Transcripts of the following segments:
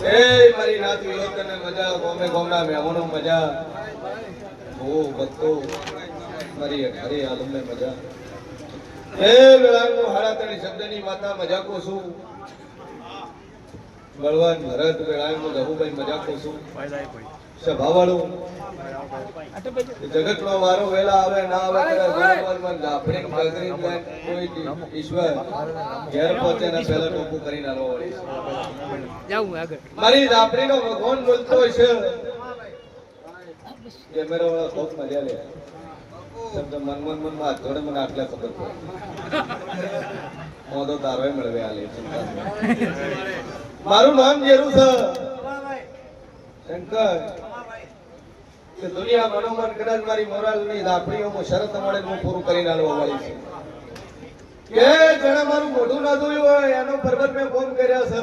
એ મારી નાત વિરોધને મજા ગોમે ગોમના મહેમાનો મજા ઓ ભક્તો મારી હરી આલમને મજા એ વેળાનું હારાતણી શબ્દની માતા મજા કો છું બળવાન ભરત વેળાનું રઘુભાઈ મજા કો છું સભાવાળું જગતનો વારો વેલા આવે ના આવે ભગવાનમાં જાફરી ગગરી કોઈ ઈશ્વર ઘેર પહોંચે ને પહેલા ટોપું કરીને આલવા વળી જાઉં આગળ મારી જાફરીનો ભગવાન બોલતો છે કેમેરા વાળા ખૂબ મજા લે શબ્દ મનમાં હાથ જોડે મને આટલા ખબર પડે મોદો તારોય મળવે આલે મારું નામ જેરું છે શંકર કે દુનિયા મનોમન કદાચ મારી મોરાલની લાપડીઓમાં શરત મળે હું પૂરું કરીને આલવા વાળી છે કે જેણે મારું મોઢું ના જોયું હોય એનો પર્વત મેં ફોન કર્યા છે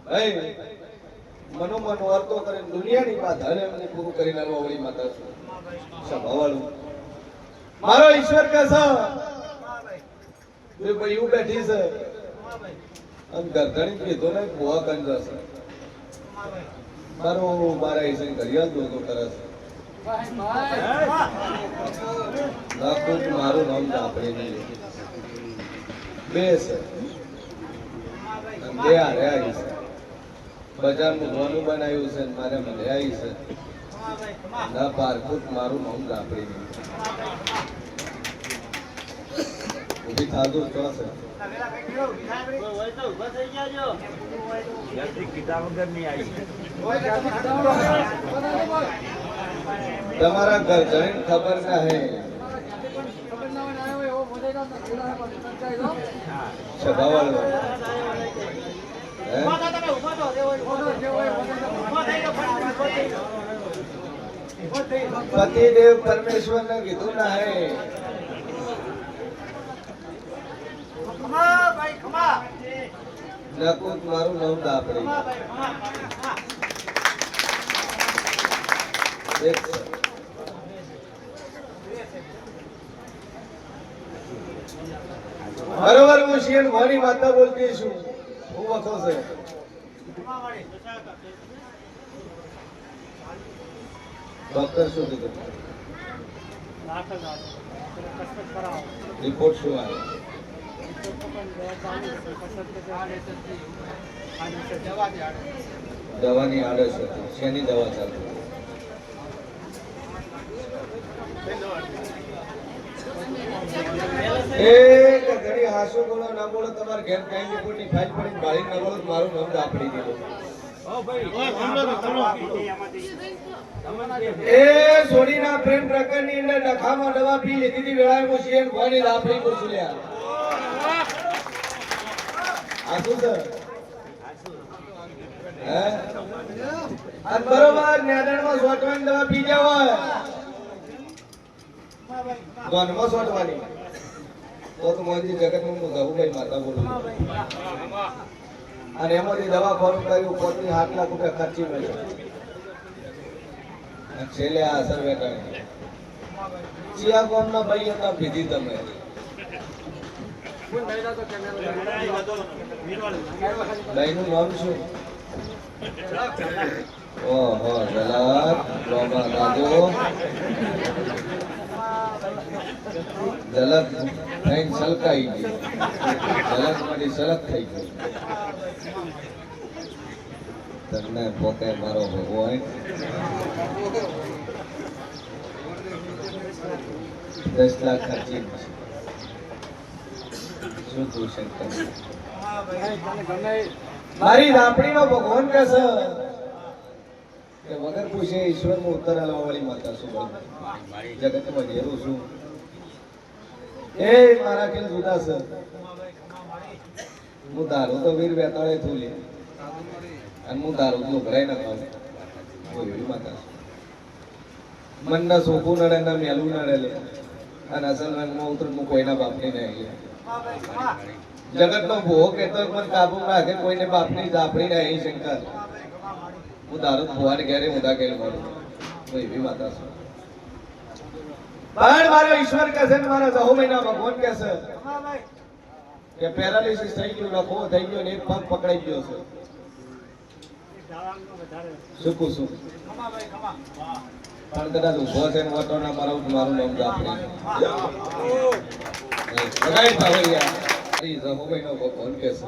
ભાઈ મનોમન વર્તો કરીને દુનિયાની વાત હરે મને પૂરું કરીને આલવા વાળી માતા છું સભાવાળું મારો ઈશ્વર કે છે ભાઈ એવું બેઠી છે આમ ગરધણી કીધું ને બુઆ કંજા છે મારો મારા ઈસન ઘડિયાળ દોતો કરે છે મારું નામ આપણે નહીં બે છે બે હારે આવી છે બજારનું ધોનું બનાવ્યું છે મારે મને આવી છે ના પારખુટ મારું નામ આપણી નહીં ઉભી થાતું તો છે તમારા ઘર જઈને ખબર ના હે સભાવાળો પતિદેવ પરમેશ્વર ને કીધું ના હે નકુત મારું નામ દાપડી બરોબર હું શિયન મારી માતા બોલતી છું હું વખો છે ડોક્ટર શું કીધું રિપોર્ટ શું આવે દવાની આડસ હતી શેની દવા ચાલુ એક ઘડી હાસો બોલો ના બોલો તમારે ઘેર કઈ રિપોર્ટની ફાઇલ પડી ગાડી ના બોલો મારું નામ આપડી દીધું એ સોડીના પ્રેમ પ્રકરણની અંદર નખામાં દવા પી લીધી હતી વેળાએ મુશીએ ભણી લાપડી મુસુલ્યા આસુ સર હે અને બરોબર નેદણમાં સોટવાની દવા પી જાવ ગોનમાં સોટવાની તો મોજી જગતમાં હું ગહુભાઈ માતા બોલું અને એમાંથી દવા ખોરું કર્યું પોતની 8 લાખ રૂપિયા ખર્ચી મળ્યો છેલ્લે આ અસર વેટાણી ચિયા ગામના ભાઈ હતા પીધી તમે ભાઈનું નામ શું ઓહો જલાદ બાબા દાદો જલક થઈ સલકાઈ ગઈ જલક માંથી સલક થઈ ગઈ તમને પોતે મારો ભગવાન 10 લાખ ખર્ચી શું તું શંકર મારી લાપડીનો ભગવાન કે છે કે વગર પૂછે ઈશ્વરનો ઉત્તર આલવા વાળી માતા શું જગતમાં ઘેરું છું એ મારા કેમ જુદા છે હું દારૂ તો વીર બેતાળે થું અને હું દારૂ તો ભરાઈ ના ખાઉં એવી માતા મનના સોખું નડે ના મેલું નડે લે અને અસલ રંગમાં ઉતર હું કોઈના બાપની નહીં જગતનો ભોગ કહેતો મને કાબુ રાખે કોઈને બાપની જાપડી નહીં શંકર હું દારૂ ભોવાને ઘેરે ઊંધા કેલ મારું એવી માતા છું પણ મારો ઈશ્વર કહે છે મારા 9 મહિના ભગવાન કહે છે કે પેરાલિસિસ થઈ ગયું લખો થઈ ગયો ને એક પગ પકડાઈ ગયો છે શું પૂછું પણ કદાચ ઉભો છે ને વાતો ના મારું મારું નામ જાપડી બગાઈ પાવરિયા રહોભાઈ નો ફોન કે છે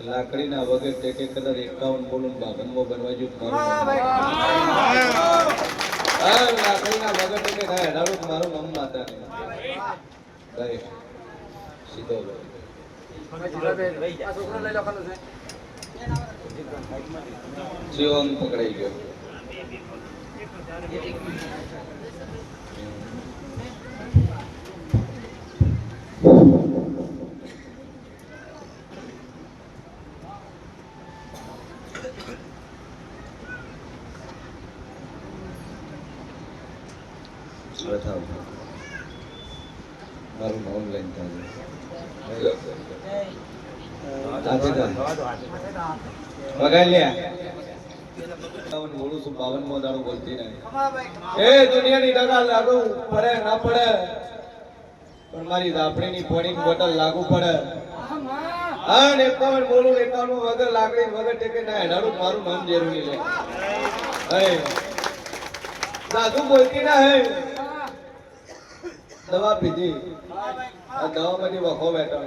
લાકડીના વગર તે કે કદાચ 51 બોલું બાબનમાં બનવાજુ લાકડીના વગર તે કે હેડાડું મારું નામ માતા ભાઈ સીધો જીવન પકડાઈ ગયો મારું નામ લઈને દુનિયાની ડગા લાગુ પડે ના પડે પણ મારી ધાપડીની પાણીની બોટલ લાગુ પડે હા 51 બોલું 51 વગર લાકડી વગર ટેકે ના હેડાડું મારું નામ જરૂરી લે સાધુ બોલતી ના હે દવા પીધી આ દવામાંથી વખો બેઠો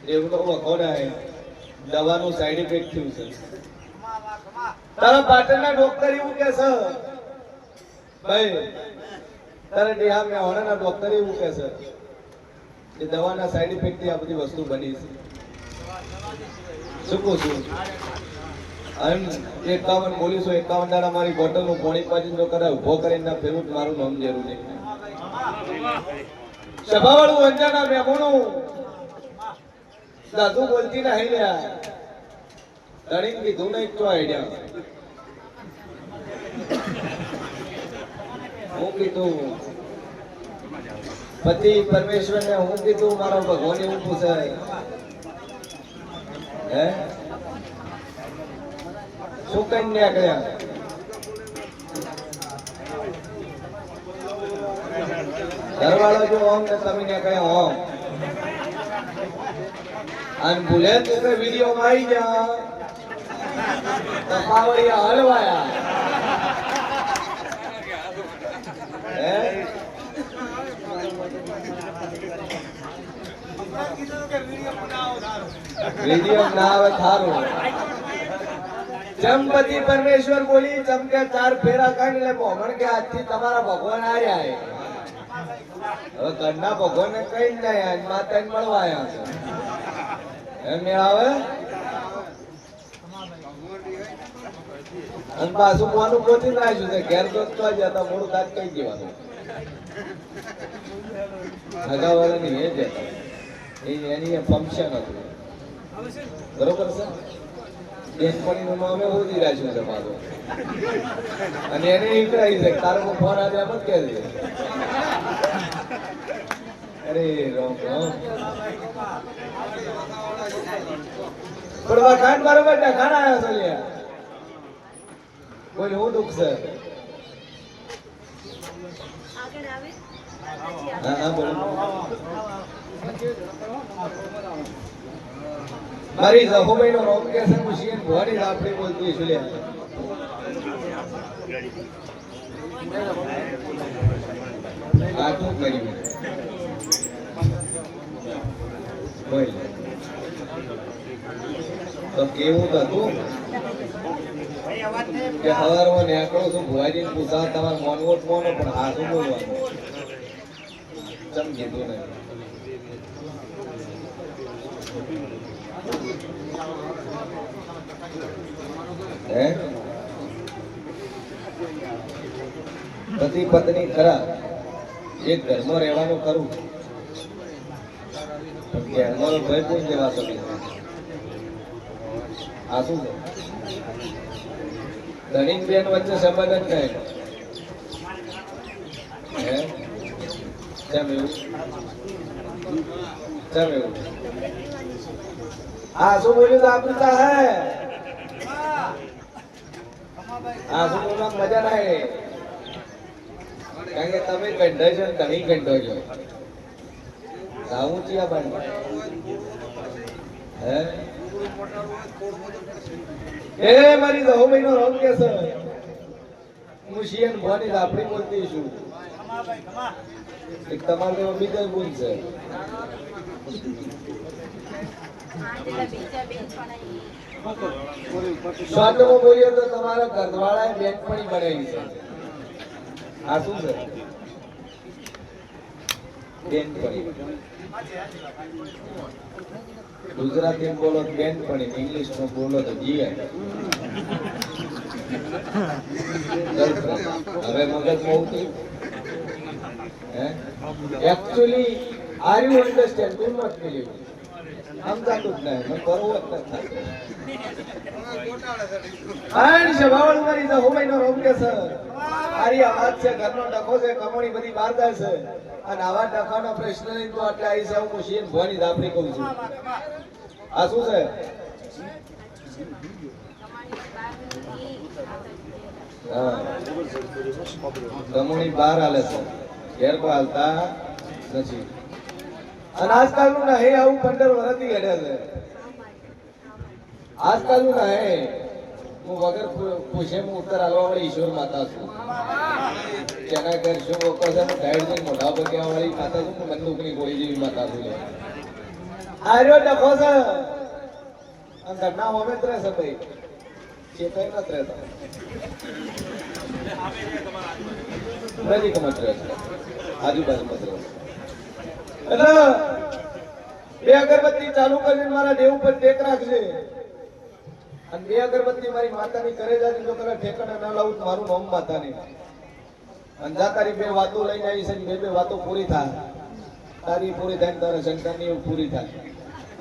દેવનો વખો ના હે દવાનું સાઈડ ઇફેક્ટ થયું છે તારા પાટણના ડોક્ટર એવું કે છે ભાઈ તારા દેહા મેં હોણાના ડોક્ટર એવું કે છે કે દવાના સાઈડ ઇફેક્ટ થી આ બધી વસ્તુ બની છે શું કહું છું 51 બોલીશું 51 દાડા મારી બોટલ નું પાણી પાજી જો કરે ઉભો કરીને ફેરવું મારું નામ જરૂરી સભાવાળું અંજાના મેમોનું સાધુ બોલતી ના હઈ લ્યા ધણીને કીધું નહીં તો આઈડિયા હું કીધું પતિ પરમેશ્વર ને હું કીધું મારો ભગવાન એવું પૂછે હે શું કઈ નીકળ્યા ઘરવાળો જો ઓમ ને તમે નીકળ્યા ઓમ અને ભૂલે તું કે વિડીયો માં આવી જા તો પાવડિયા હલવાયા વિડીયો ના આવે થારું ચંપતિ પરમેશ્વર બોલી ચમકે 4 ફેરા કાઢી લે ભગવાન કે આજથી તમારા ભગવાન આવ્યા હે હવે ઘરના ભગવાન ને કઈ નહીં માતા ને મળવા આવ્યા છે એમ આવે અને પાછું કોનું ગોતી રાખ્યું છે ઘેર તો જતા મોડું કાચ કઈ દેવાનું હગાવાળાની એ જતા એની ફંક્શન હતું બરોબર છે બેનપણીનું નામે ઓછી રાખ્યું છે મારું અને એને ઈકડાઈ છે તારો ફોન આવે એમ જ કહે છે અરે રામ રામ પડવા કાન બરોબર ને ખાના આવ્યો છે લ્યા કોઈ હું દુખ છે હા બોલો મારી જહોભાઈ નો રોમ કે છે મુશીન ભોરી આપણી બોલતી છે લ્યા આટલું કર્યું બોલ તો કેવું હતું કે હવારમાં નીકળો છું ભુવાજીને પૂછા તમારે મોનવોટ મોનો પણ આ શું બોલવાનું ચમ કીધું નહીં હે પતિ પત્ની ખરા એક ઘરમાં રહેવાનું કરું પણ ઘરમાં ભય કોઈ લેવા શકે આ શું છે ધણી બેન વચ્ચે સંબંધ જ નહીં હે કેમ એવું આ શું બોલ્યું તો આપતા હે આ શું બોલવા મજા ના હે કારણ કે તમે ગંઢો છો ધણી ગંઢો છો આવું ચિયા બન હે એ મારી દહોમઈનો રોમ કે છે હું શિયન ભવાની આપણી બોલતી છું એક તમારે બીજા બોલ છે શોર્ટમાં બોલીએ તો તમારા ઘરવાળાએ બેનપણી બનાવી છે આ શું છે બેનપણી ગુજરાતી બોલો તો બેનપણી ઇંગ્લિશ માં બોલો તો જીએ હવે મગજમાં ઉતરી actually are you understand do not believe સમજાતું જ નહીં મને બરોબર જ નથી આણ શબાવળ મારી તો હોમઈનો રોમ કે છે મારી આ વાત છે ઘરનો ડખો છે કમોણી બધી બહાર જાય છે અને આવા ડખાનો પ્રશ્ન નહીં તો એટલે આવી છે હું શિયન ભવાની દાપડી કહું છું આ શું છે કમોણી બહાર હાલે છે ઘેર પર હાલતા નથી અને આજકાલનું ના હે આવું 15 વર્ષથી હેડે છે આજકાલનું ના હે હું વગર પૂછે હું ઉત્તર હાલવા વાળી ઈશ્વર માતા છું જેના ઘર શું લોકો છે હું ડાયડ જઈને મોઢા પર કહેવા વાળી માતા છું હું બંદૂકની ગોળી જેવી માતા છું આર્યો ડખો છે અને ઘરના હોમે જ રહેશે ભાઈ ચેતાઈ નથી રહેતા નજીક મત રહેશે આજુબાજુ મત રહેશે એટલે બે અગરબત્તી ચાલુ કરીને મારા દેવ ઉપર ટેક રાખજે અને બે અગરબત્તી મારી માતાની કરે જાય જો કદાચ ઠેકાણે ના લાવું મારું નામ માતાની અને જા તારી બે વાતો લઈને આવી છે બે વાતો પૂરી થાય તારી પૂરી થાય તારા શંકરની પૂરી થાય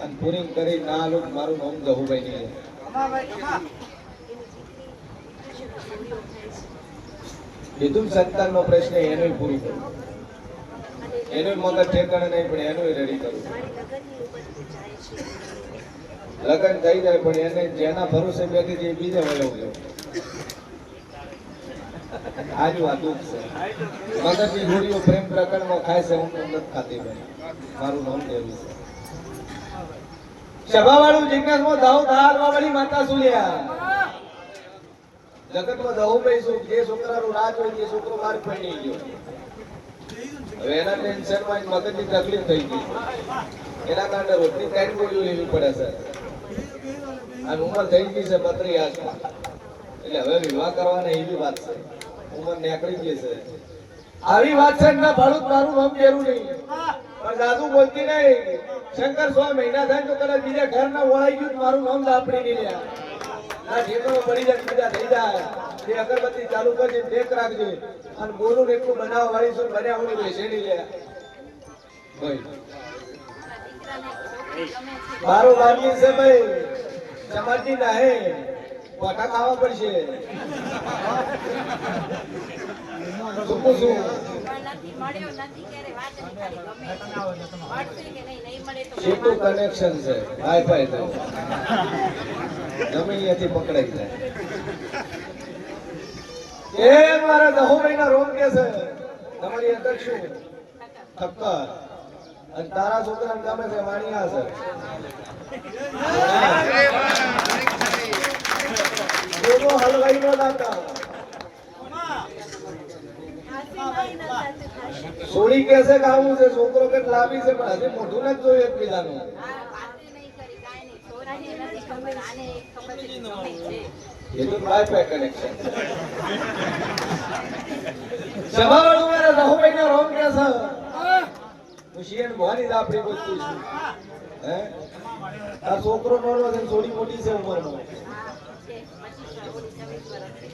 અને પૂરી કરી ના આલું મારું નામ જહુભાઈ નહીં કીધું સંતાનનો પ્રશ્ન એનો પૂરું કરું એનું મગજ ઠેકાણે નહીં પણ એનું રેડી કરું લગ્ન થઈ જાય પણ એને જેના ભરોસે બેઠી છે બીજે વયો ગયો આજુ આ દુઃખ છે મગજની ગોળીઓ પ્રેમ પ્રકરણમાં ખાય છે હું નથી ખાતી ભાઈ મારું નામ દેવું છે સભાવાળું જિજ્ઞાસમાં દાવ ધારવા વાળી માતા શું લ્યા જગતમાં દહુ ભાઈ શું જે છોકરાનું રાજ હોય તે છોકરો માર પડી ગયો હવે એના ટેન્શનમાં મગજની તકલીફ થઈ ગઈ એના કારણે રોટની ટાઈમ ગોળીઓ લેવી પડે છે અને ઉંમર થઈ ગઈ છે 32 આસપાસ એટલે હવે વિવાહ કરવાના એવી વાત છે ઉંમર નીકળી ગઈ છે આવી વાત છે ના ભાડું મારું નામ દેવું નહીં પણ દાદુ બોલતી નહીં શંકર 100 મહિના થાય તો કદાચ બીજા ઘરના વળાઈ ગયું મારું નામ દાપડી નહીં લ્યા ના ઠેકાણો પડી જાય બીજા થઈ જાય એ અગરબત્તી ચાલુ કરજે ટેક રાખજે અને બોલું એટલું બનાવવા વાળી છું બન્યા હું બેસેડી લે ભાઈ 12 ની છે ભાઈ સમાજની ના હે પોટા ખાવા પડશે સીધું કનેક્શન છે વાઈફાઈ તો ગમે અહીંયાથી પકડાઈ જાય એ મારા દહોભાઈના રોમ કે છે તમારી અંદર શું ઠક્કર અને તારા છોકરાને ગમે છે વાણિયા છે એનો હલવાઈ નો દાતા સોડી કેસે ગાવું છે છોકરો કે લાવી છે પણ હજી મોઢું ન જોયું એકબીજાનું ये तो वाईफाई कनेक्शन સભાવાળું મારા દહોભાઈના રોમ કે છે હું શિયન ભવાની દાપડી બોલતી છું હે આ છોકરો નોનો છે થોડી મોટી છે ઉંમરમાં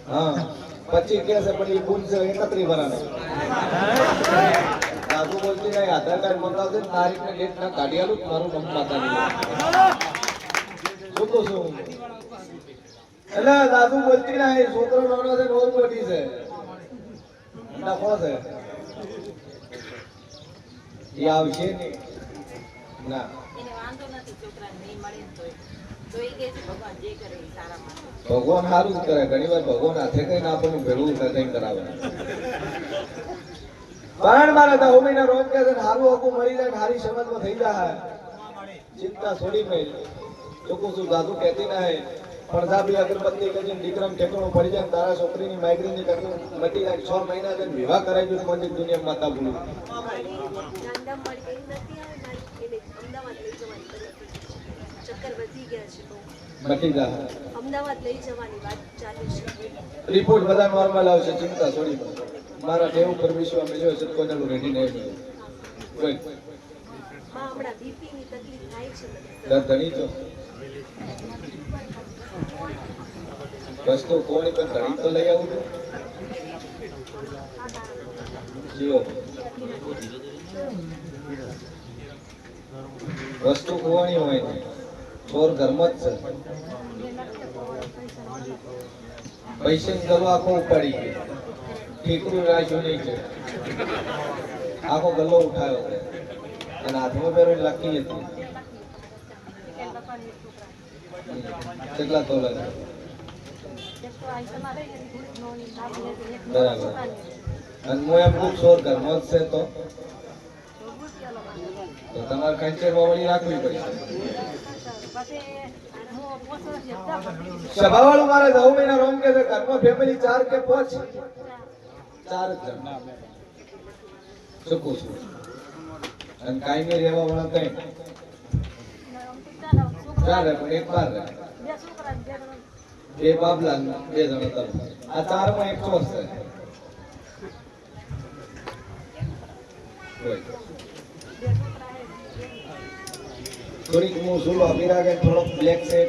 હા 25 કે છે પણ એ ગુણ છે 31 વર્ષનો દાદુ બોલતી નહીં આધાર કાર્ડ મંગાવજે તારીખ ને ડેટ ના કાઢી આલું મારું નામ માતાની શું કહું છું એટલે દાદુ બોલતી નહીં છોકરો નાનો છે રોજ મોટી છે નફો છે એ આવશે નહીં ના ભગવાન સારું જ કરે ઘણી વાર ભગવાન હાથે કઈ આપણને ભેળું કઈ કરાવે પણ મારા દહોમઈના રોજ કે છે સારું હકું મળી જાય સારી સમજમાં થઈ જાય ચિંતા છોડી મેં કહું છું દાદુ કહેતી ના હે પણ સાબી અગરબત્તી કરીને દીકરાને ઠેકાણું પડી જાય તારા છોકરીની માઇગ્રેનની તકલીફ મટી જાય 6 મહિના જઈને વિવાહ કરાવી દઉં મને દુનિયા માતા ભૂલું મટી જાય અમદાવાદ લઈ જવાની વાત ચાલે છે. રિપોર્ટ બધા નોર્મલ આવશે ચિંતા છોડી દો મારા ટેવ પર વિશ્વાસ મળ્યો છે કોઈનું રેડી નહીં મળ્યું કોઈ માં હમણાં બીપી ની તકલીફ થાય છે મને. દર ધણી તો વસ્તુ કોની પણ ધણી તો લઈ આવું જીઓ વસ્તુ કોની હોય ને ચોર ઘરમાં જ છે પૈસાની દવા આખો ઉપાડી ગઈ ઠીકરું રાખ્યું નહીં છે આખો ગલ્લો ઉઠાવ્યો અને હાથમાં પહેરો લખી હતી કેટલા તોલા બરાબર અને હું એમ કહું ચોર ઘરમાં જ છે તો તમારે કંચેરમાં વળી રાખવી પડશે સભાવાળું મારે 9 મહિના રોમ કે છે ઘરમાં ફેમિલી 4 કે 5 4 જ જણ ચૂકું છું અને કાયમી રહેવા વાળા કઈ 4 રહે પણ એક બાર રહે 2 બાબલા 2 જણ તમે આ 4 માં 1 ચોસ છે થોડીક હું સુલો અભિરાગે થોડોક બ્લેક છે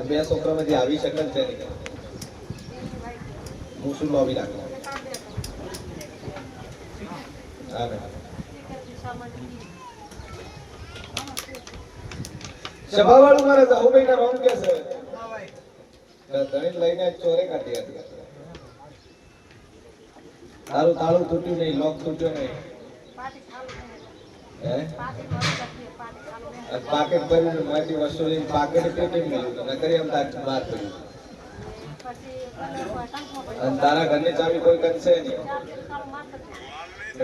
બે છોકરામાંથી આવી શકે છે હું સુલો અભિરાગ સભાવાળું મારે 9 મહિના રોમ કે છે ધણી લઈને ચોરે કાઢી હતી તારું તાળું તૂટ્યું નહીં લોક તૂટ્યો નહીં પાકેટ ભર્યું માટી વસૂલી પાકેટ પેટી મળ્યું નકરી એમ બહાર પડ્યું અને તારા ઘરની ચાવી કોઈ કંસે નહીં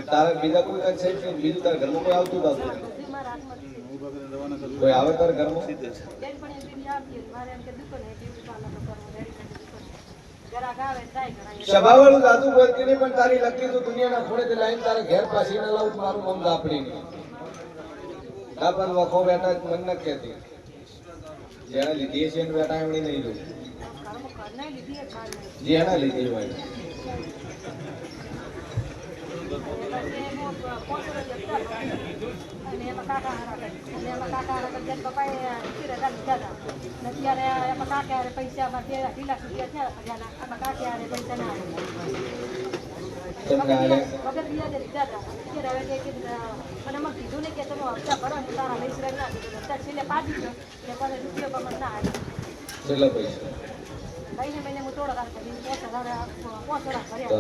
તારા બીજા કોઈ કંસે જ નહીં બીજું તારા ઘરમાં કોઈ આવતું જ આવતું કોઈ આવે તારા ઘરમાં સભાવાળું દાદુ બોલતી નહીં પણ તારી લખી તો દુનિયાના ખૂણેથી લાઈન તારા ઘેર પાછી ના લાવું મારું મમ દાપડી નહીં દાપણ વખો બેઠા મન ન કહેતી જેને લીધી છે એને બેઠા એમની નહીં લઉં જેના લીધી હોય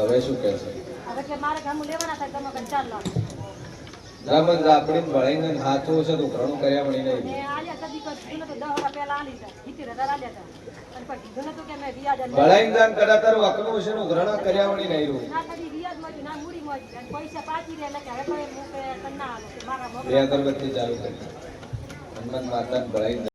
હવે શું કહેશે આપણી ભણાઈને હાથું છે તો ઘણું કર્યા મળી નહીં ભણાઈને દાન કદાચ તારું અકલું છે નું ગ્રહણ કર્યા મળી નહીં રહ્યું બે અગરબત્તી ચાલુ કરી હનુમાન માતા ભણાઈ